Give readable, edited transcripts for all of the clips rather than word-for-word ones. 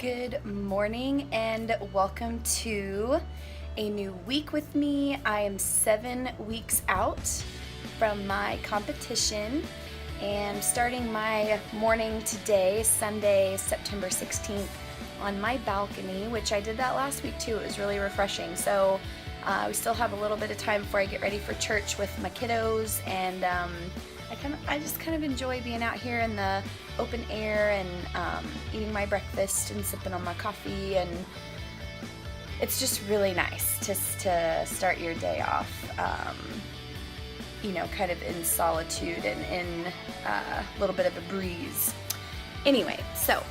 Good morning and welcome to a new week with me. I am 7 weeks out from my competition and starting my morning today, Sunday, September 16th, on my balcony, which I did that last week too. It was really refreshing. So we still have a little bit of time before I get ready for church with my kiddos, and I just kind of enjoy being out here in the open air and eating my breakfast and sipping on my coffee, and it's just really nice to start your day off, kind of in solitude and in a little bit of a breeze. Anyway, so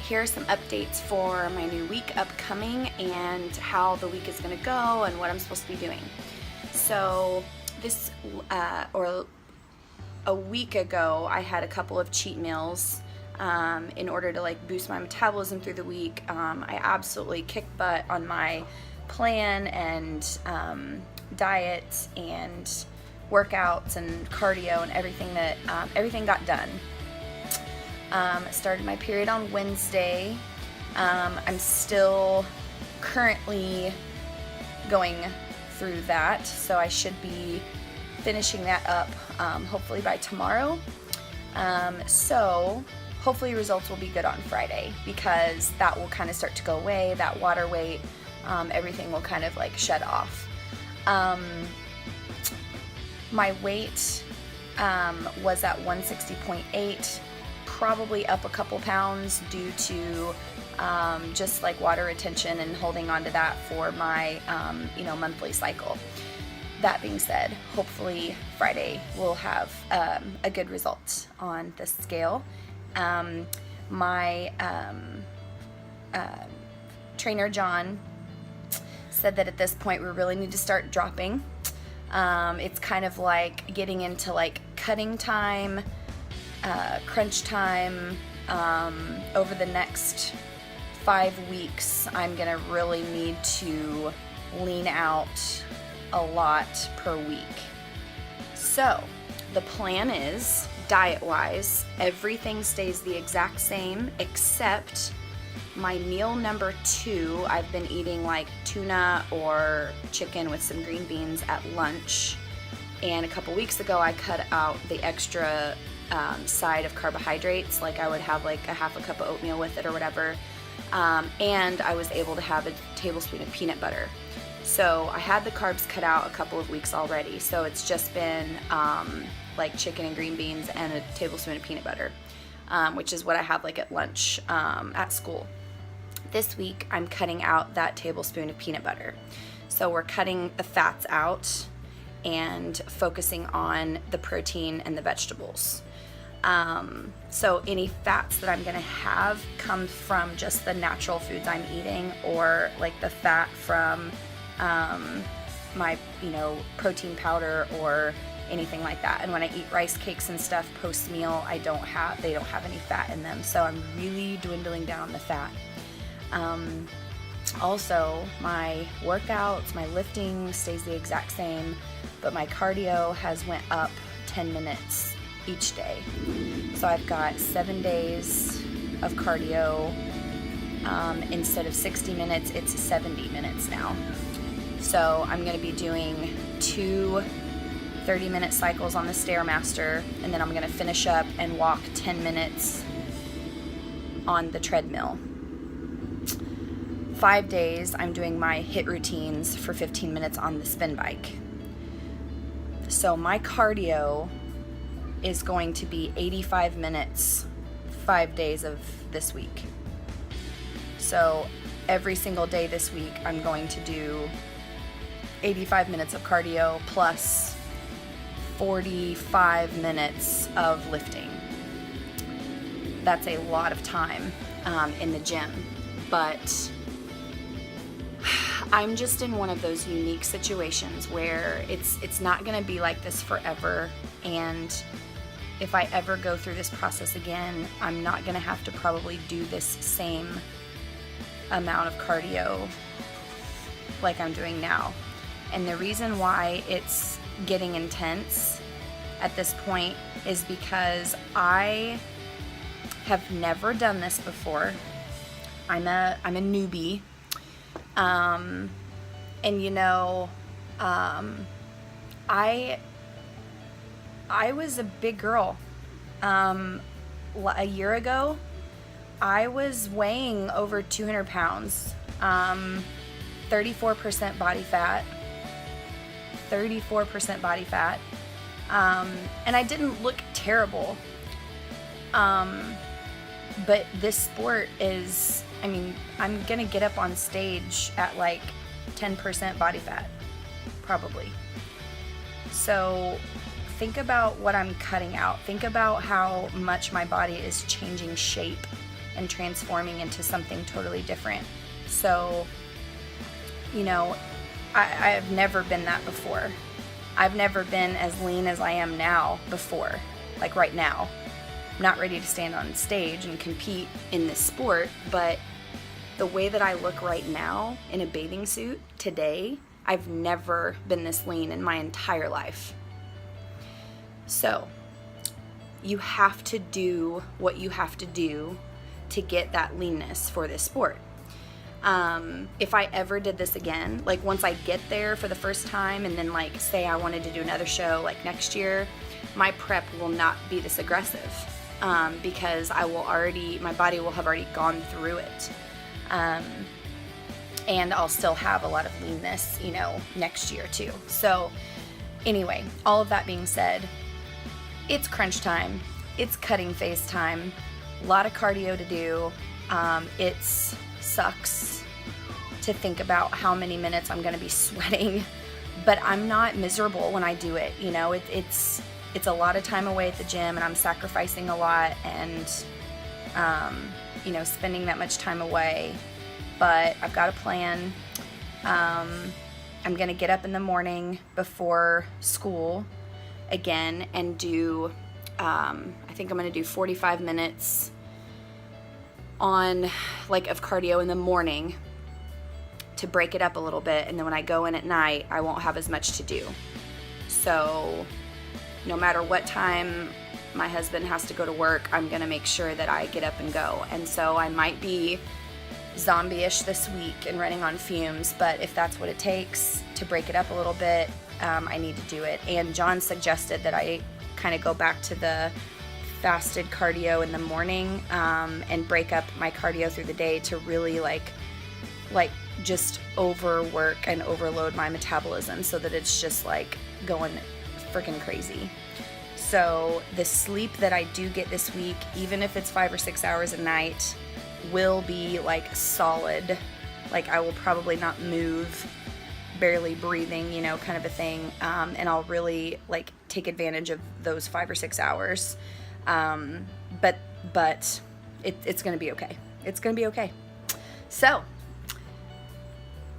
here are some updates for my new week upcoming and how the week is going to go and what I'm supposed to be doing. So this a week ago, I had a couple of cheat meals in order to boost my metabolism through the week. I absolutely kicked butt on my plan and diet and workouts and cardio and everything that everything got done. Started my period on Wednesday. I'm still currently going through that, so I should be finishing that up hopefully by tomorrow. So hopefully results will be good on Friday, because that will kind of start to go away, that water weight, everything will kind of shed off. My weight was at 160.8, probably up a couple pounds due to just water retention and holding on to that for my monthly cycle. That being said, hopefully Friday we'll have a good result on the scale. My trainer John said that at this point we really need to start dropping. It's kind of like getting into cutting time, crunch time. Over the next 5 weeks, I'm gonna really need to lean out a lot per week. So the plan is, diet-wise, everything stays the exact same except my meal number 2. I've been eating tuna or chicken with some green beans at lunch, and a couple weeks ago I cut out the extra side of carbohydrates. I would have a half a cup of oatmeal with it or whatever, and I was able to have a tablespoon of peanut butter. So I had the carbs cut out a couple of weeks already, so it's just been chicken and green beans and a tablespoon of peanut butter, which is what I have at lunch at school. This week I'm cutting out that tablespoon of peanut butter. So we're cutting the fats out and focusing on the protein and the vegetables. So any fats that I'm gonna have come from just the natural foods I'm eating, or the fat from my protein powder or anything like that. And when I eat rice cakes and stuff post meal, they don't have any fat in them, so I'm really dwindling down the fat. Also, my workouts, my lifting stays the exact same, but my cardio has went up 10 minutes each day. So I've got 7 days of cardio. Instead of 60 minutes, it's 70 minutes now. So I'm going to be doing 2 30-minute cycles on the Stairmaster, and then I'm going to finish up and walk 10 minutes on the treadmill. 5 days I'm doing my HIIT routines for 15 minutes on the spin bike. So my cardio is going to be 85 minutes 5 days of this week. So every single day this week I'm going to do 85 minutes of cardio plus 45 minutes of lifting. That's a lot of time in the gym, but I'm just in one of those unique situations where it's not going to be like this forever, and if I ever go through this process again, I'm not going to have to probably do this same amount of cardio like I'm doing now. And the reason why it's getting intense at this point is because I have never done this before. I'm a newbie. And I was a big girl. A year ago, I was weighing over 200 pounds, 34% body fat, and I didn't look terrible. But this sport is, I'm gonna get up on stage at like 10% body fat, probably. So think about what I'm cutting out. Think about how much my body is changing shape and transforming into something totally different. So, I've never been that before. I've never been as lean as I am now before, like right now. I'm not ready to stand on stage and compete in this sport, but the way that I look right now in a bathing suit today, I've never been this lean in my entire life. So, you have to do what you have to do to get that leanness for this sport. If I ever did this again, like once I get there for the first time and then like say I wanted to do another show like next year, my prep will not be this aggressive, because my body will have already gone through it. And I'll still have a lot of leanness, next year too. So anyway, all of that being said, it's crunch time, it's cutting phase time, a lot of cardio to do. It sucks to think about how many minutes I'm gonna be sweating, but I'm not miserable when I do it. It's a lot of time away at the gym, and I'm sacrificing a lot and spending that much time away, but I've got a plan. I'm gonna get up in the morning before school again and do, I think I'm gonna do 45 minutes of cardio in the morning to break it up a little bit, and then when I go in at night, I won't have as much to do. So no matter what time my husband has to go to work, I'm gonna make sure that I get up and go. And so I might be zombie-ish this week and running on fumes, but if that's what it takes to break it up a little bit, I need to do it. And John suggested that I kind of go back to the fasted cardio in the morning, and break up my cardio through the day to really like just overwork and overload my metabolism so that it's just like going freaking crazy. So the sleep that I do get this week, even if it's 5 or 6 hours a night, will be like solid. Like I will probably not move, barely breathing, kind of a thing. And I'll really like take advantage of those 5 or 6 hours. But it's gonna be okay. It's gonna be okay. So,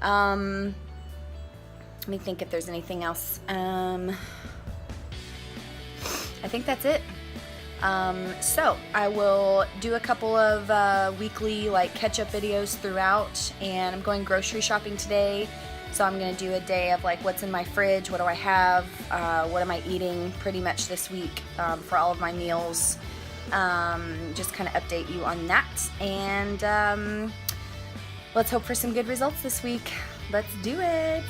let me think if there's anything else. I think that's it. So I will do a couple of weekly like catch-up videos throughout, and I'm going grocery shopping today. So I'm gonna do a day of like what's in my fridge, what do I have, what am I eating pretty much this week for all of my meals. Just kind of update you on that, and let's hope for some good results this week. Let's do it.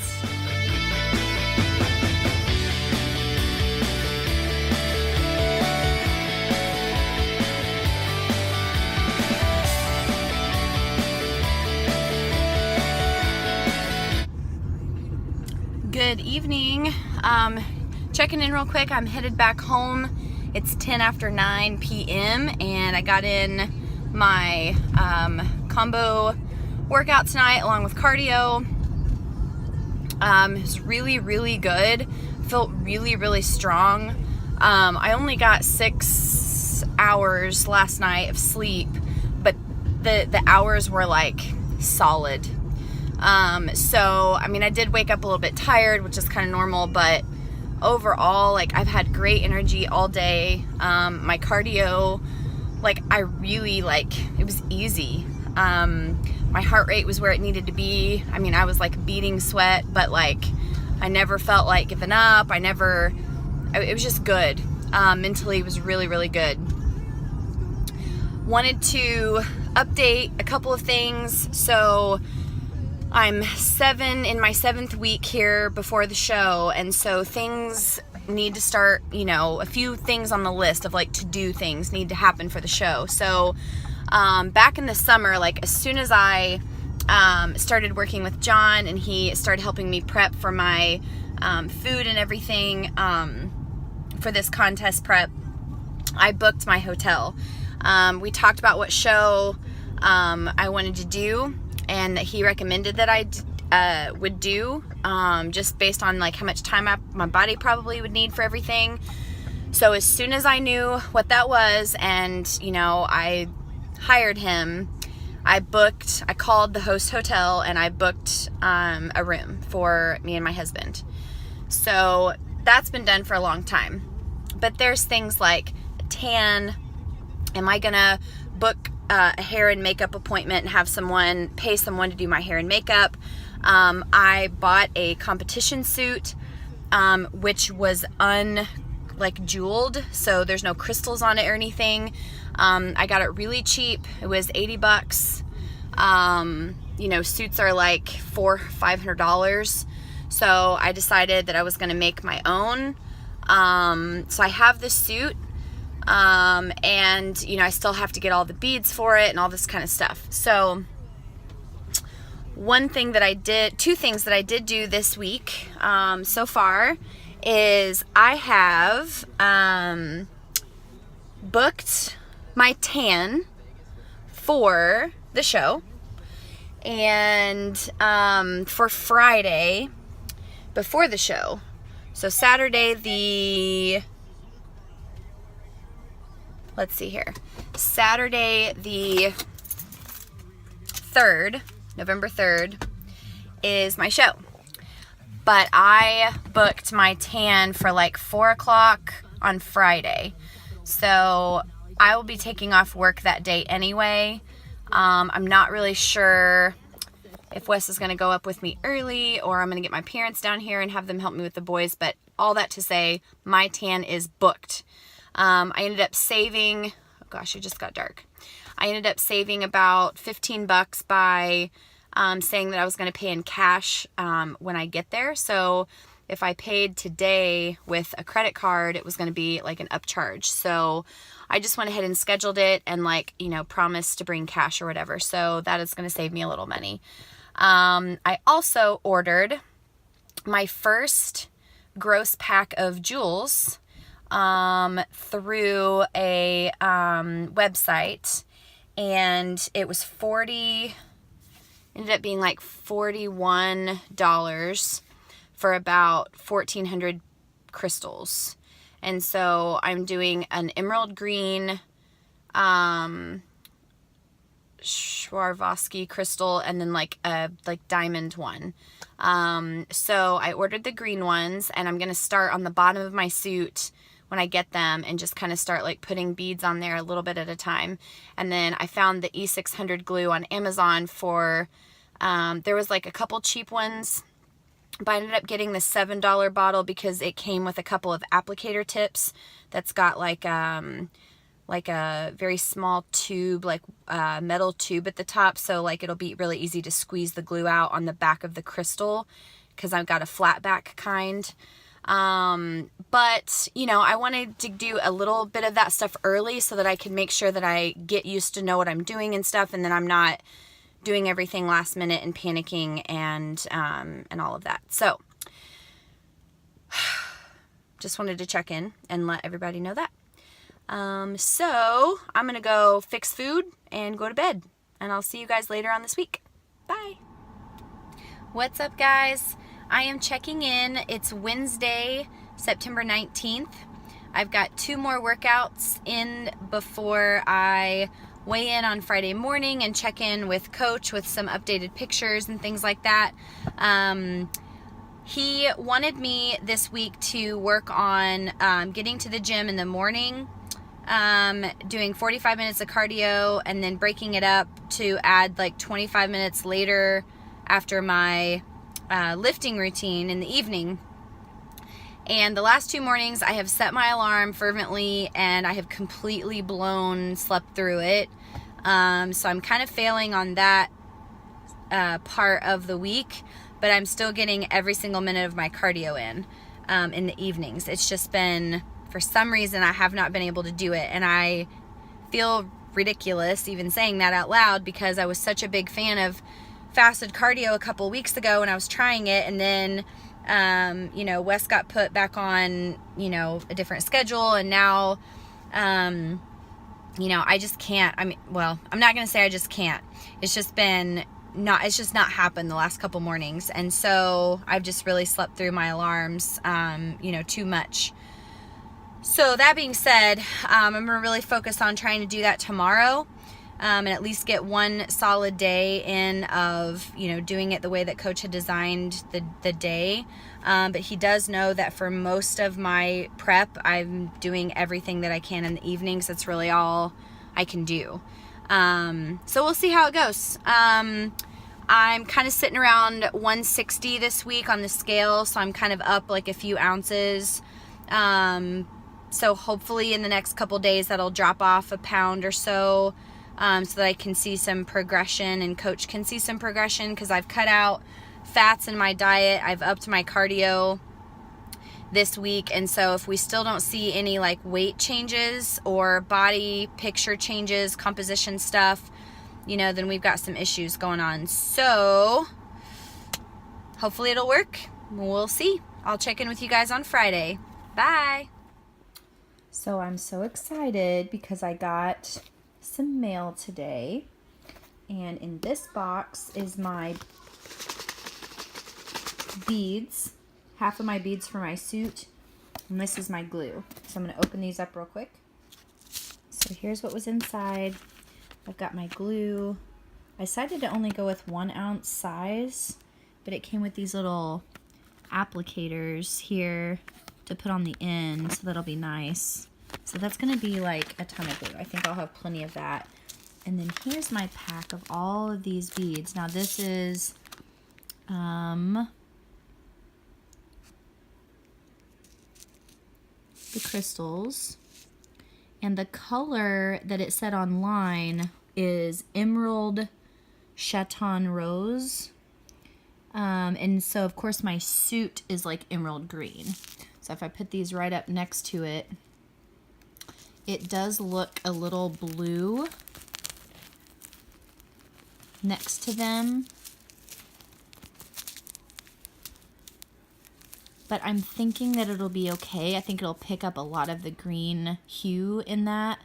Good evening. Checking in real quick. I'm headed back home. It's 10 after 9 p.m. and I got in my combo workout tonight along with cardio. It was really, really good. Felt really, really strong. I only got 6 hours last night of sleep, but the hours were like solid. So, I did wake up a little bit tired, which is kind of normal, but overall, like, I've had great energy all day. My cardio, like, it was easy. My heart rate was where it needed to be. I was, like, beating sweat, but, like, I never felt like giving up. It was just good. Mentally, it was really, really good. wanted to update a couple of things. So I'm in my 7th week here before the show, and so things need to start, a few things on the list of like to-do things need to happen for the show. So back in the summer, like as soon as I started working with John and he started helping me prep for my food and everything for this contest prep, I booked my hotel. We talked about what show I wanted to do, and that he recommended that I would do, just based on like how much time my body probably would need for everything. So as soon as I knew what that was, and I hired him, I called the host hotel and I booked a room for me and my husband. So that's been done for a long time. But there's things like a tan. Am I gonna book a hair and makeup appointment and pay someone to do my hair and makeup? I bought a competition suit, which was jeweled, so there's no crystals on it or anything. I got it really cheap. It was $80. Suits are like $400-$500. So I decided that I was going to make my own. So I have this suit, and I still have to get all the beads for it and all this kind of stuff. So two things that I did do this week so far is I have booked my tan for the show, and for Friday before the show. So Saturday the 3rd, November 3rd, is my show. But I booked my tan for like 4 o'clock on Friday. So I will be taking off work that day anyway. I'm not really sure if Wes is going to go up with me early, or I'm going to get my parents down here and have them help me with the boys. But all that to say, my tan is booked. I ended up saving, oh gosh, it just got dark. I ended up saving about $15 by saying that I was going to pay in cash when I get there. So if I paid today with a credit card, it was going to be like an upcharge. So I just went ahead and scheduled it and promised to bring cash or whatever. So that is going to save me a little money. I also ordered my first gross pack of jewels through a website, and it was ended up being like $41 for about 1,400 crystals. And so I'm doing an emerald green Swarovski crystal, and then a diamond one. So I ordered the green ones, and I'm going to start on the bottom of my suit when I get them and just kind of start putting beads on there a little bit at a time. And then I found the E600 glue on Amazon for, there was a couple cheap ones, but I ended up getting the $7 bottle because it came with a couple of applicator tips that's got a very small tube, metal tube at the top. So it'll be really easy to squeeze the glue out on the back of the crystal, because I've got a flat back kind. But I wanted to do a little bit of that stuff early so that I can make sure that I get used to know what I'm doing and stuff, and then I'm not doing everything last minute and panicking and all of that. So just wanted to check in and let everybody know that. So I'm going to go fix food and go to bed, and I'll see you guys later on this week. Bye. What's up, guys? I am checking in. It's Wednesday, September 19th. I've got 2 more workouts in before I weigh in on Friday morning and check in with Coach with some updated pictures and things like that. He wanted me this week to work on getting to the gym in the morning, doing 45 minutes of cardio, and then breaking it up to add 25 minutes later after my lifting routine in the evening. And the last 2 mornings I have set my alarm fervently and I have completely slept through it. So I'm kind of failing on that part of the week, but I'm still getting every single minute of my cardio in the evenings. It's just been, for some reason, I have not been able to do it. And I feel ridiculous even saying that out loud because I was such a big fan of fasted cardio a couple weeks ago when I was trying it. And then Wes got put back on, a different schedule, and now, I just can't. I'm not going to say I just can't. It's just not happened the last couple mornings. And so I've just really slept through my alarms, too much. So that being said, I'm going to really focus on trying to do that tomorrow. And at least get one solid day in of, doing it the way that Coach had designed the day. But he does know that for most of my prep, I'm doing everything that I can in the evenings. That's really all I can do. So we'll see how it goes. I'm kind of sitting around 160 this week on the scale. So I'm kind of up like a few ounces. So hopefully in the next couple days that'll drop off a pound or so. So that I can see some progression and Coach can see some progression, because I've cut out fats in my diet. I've upped my cardio this week. And so if we still don't see any like weight changes or body picture changes, composition stuff, then we've got some issues going on. So hopefully it'll work. We'll see. I'll check in with you guys on Friday. Bye. So I'm so excited because I got some mail today, and in this box is my beads, half of my beads for my suit, and this is my glue. So I'm going to open these up real quick. So here's what was inside. I've got my glue. I decided to only go with 1 ounce size, but it came with these little applicators here to put on the end, so that'll be nice. So that's going to be like a ton of glue. I think I'll have plenty of that. And then here's my pack of all of these beads. Now this is the crystals. And the color that it said online is Emerald Chaton Rose. And so of course my suit is like emerald green. So if I put these right up next to it, it does look a little blue next to them. But I'm thinking that it'll be okay. I think it'll pick up a lot of the green hue in that.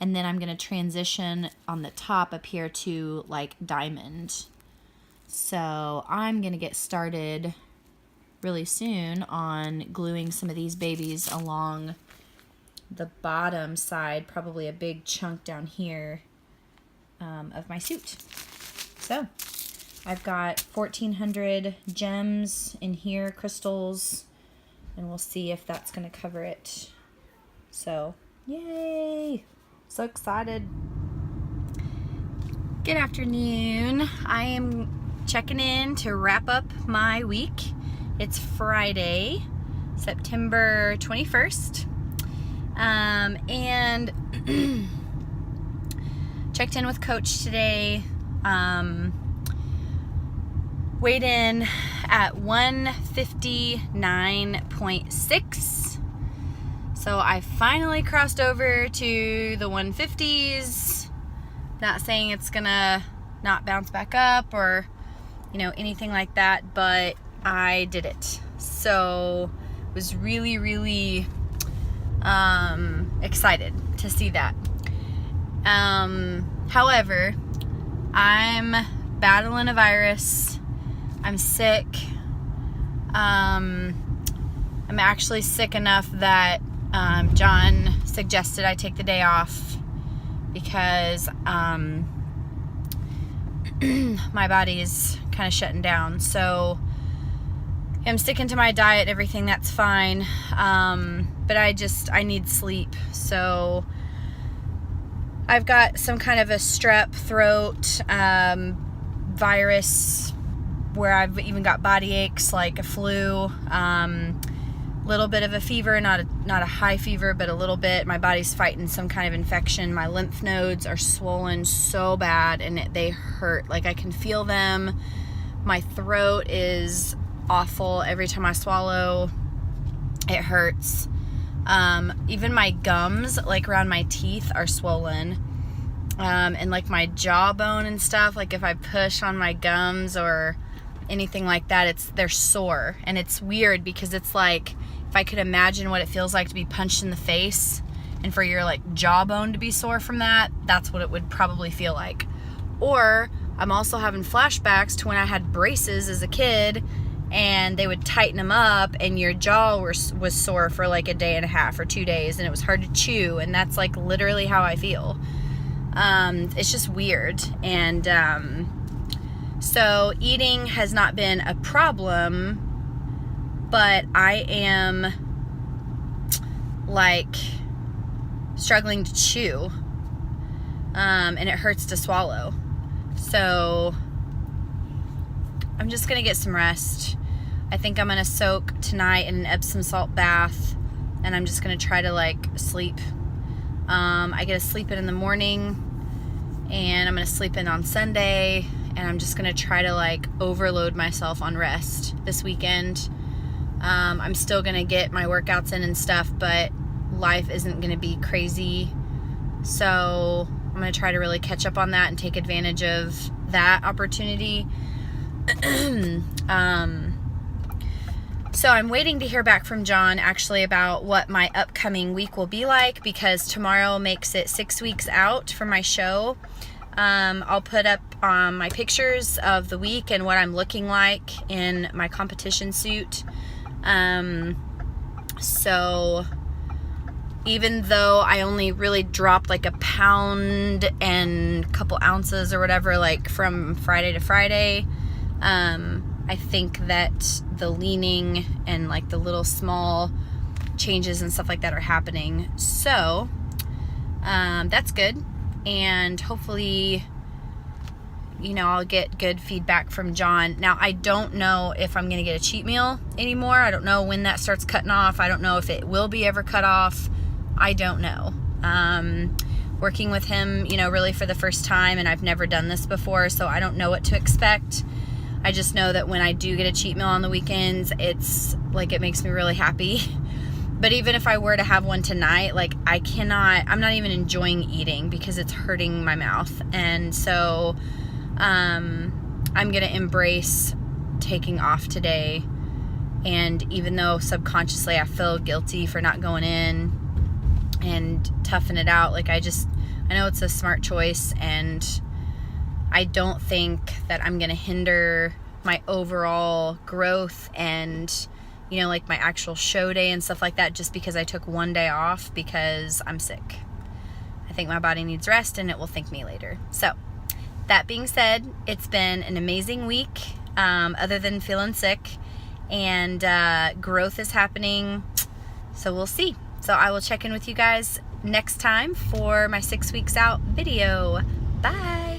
And then I'm going to transition on the top up here to like diamond. So I'm going to get started really soon on gluing some of these babies along the bottom side, probably a big chunk down here of my suit. So I've got 1,400 gems in here, crystals, and we'll see if that's going to cover it. So yay, so excited. Good afternoon. I am checking in to wrap up my week. It's Friday, September 21st. And checked in with Coach today. Weighed in at 159.6. So I finally crossed over to the 150s. Not saying it's gonna not bounce back up or, anything like that, but I did it. So was really, really excited to see that. However, I'm battling a virus. I'm sick. I'm actually sick enough that John suggested I take the day off because my body's kind of shutting down. So I'm sticking to my diet, everything, that's fine. But I need sleep. So I've got some kind of a strep throat virus where I've even got body aches like a flu. little bit of a fever, not a high fever, but a little bit. My body's fighting some kind of infection. My lymph nodes are swollen so bad, and they hurt. Like, I can feel them. My throat is awful. Every time I swallow, it hurts. Even my gums, like around my teeth, are swollen. And like my jawbone and stuff, like if I push on my gums or anything like that, they're sore. And it's weird because it's like, if I could imagine what it feels like to be punched in the face and for your like jawbone to be sore from that, that's what it would probably feel like. Or I'm also having flashbacks to when I had braces as a kid, and they would tighten them up and your jaw was sore for like a day and a half or 2 days, and it was hard to chew, and that's like literally how I feel. It's just weird. And so eating has not been a problem, but I am like struggling to chew, and it hurts to swallow. So I'm just gonna get some rest. I think I'm gonna soak tonight in an Epsom salt bath, and I'm just gonna try to like sleep. I get to sleep in the morning, and I'm gonna sleep in on Sunday, and I'm just gonna try to like overload myself on rest this weekend. I'm still gonna get my workouts in and stuff, but life isn't gonna be crazy, so I'm gonna try to really catch up on that and take advantage of that opportunity. So I'm waiting to hear back from John actually about what my upcoming week will be like, because tomorrow makes it 6 weeks out from my show. I'll put up my pictures of the week and what I'm looking like in my competition suit. So even though I only really dropped like a pound and a couple ounces or whatever, like from Friday to Friday, I think that the leaning and like the little small changes and stuff like that are happening. So that's good. And hopefully, you know, I'll get good feedback from John. Now, I don't know if I'm going to get a cheat meal anymore. I don't know when that starts cutting off. I don't know if it will be ever cut off. I don't know. Working with him, you know, really for the first time, and I've never done this before, so I don't know what to expect. I just know that when I do get a cheat meal on the weekends, it's like, it makes me really happy. But even if I were to have one tonight, like I'm not even enjoying eating because it's hurting my mouth. And so I'm going to embrace taking off today. And even though subconsciously I feel guilty for not going in and toughing it out, like I know it's a smart choice, and I don't think that I'm going to hinder my overall growth and, you know, like my actual show day and stuff like that just because I took one day off because I'm sick. I think my body needs rest, and it will thank me later. So that being said, it's been an amazing week, other than feeling sick, and growth is happening. So we'll see. So I will check in with you guys next time for my 6 weeks out video. Bye.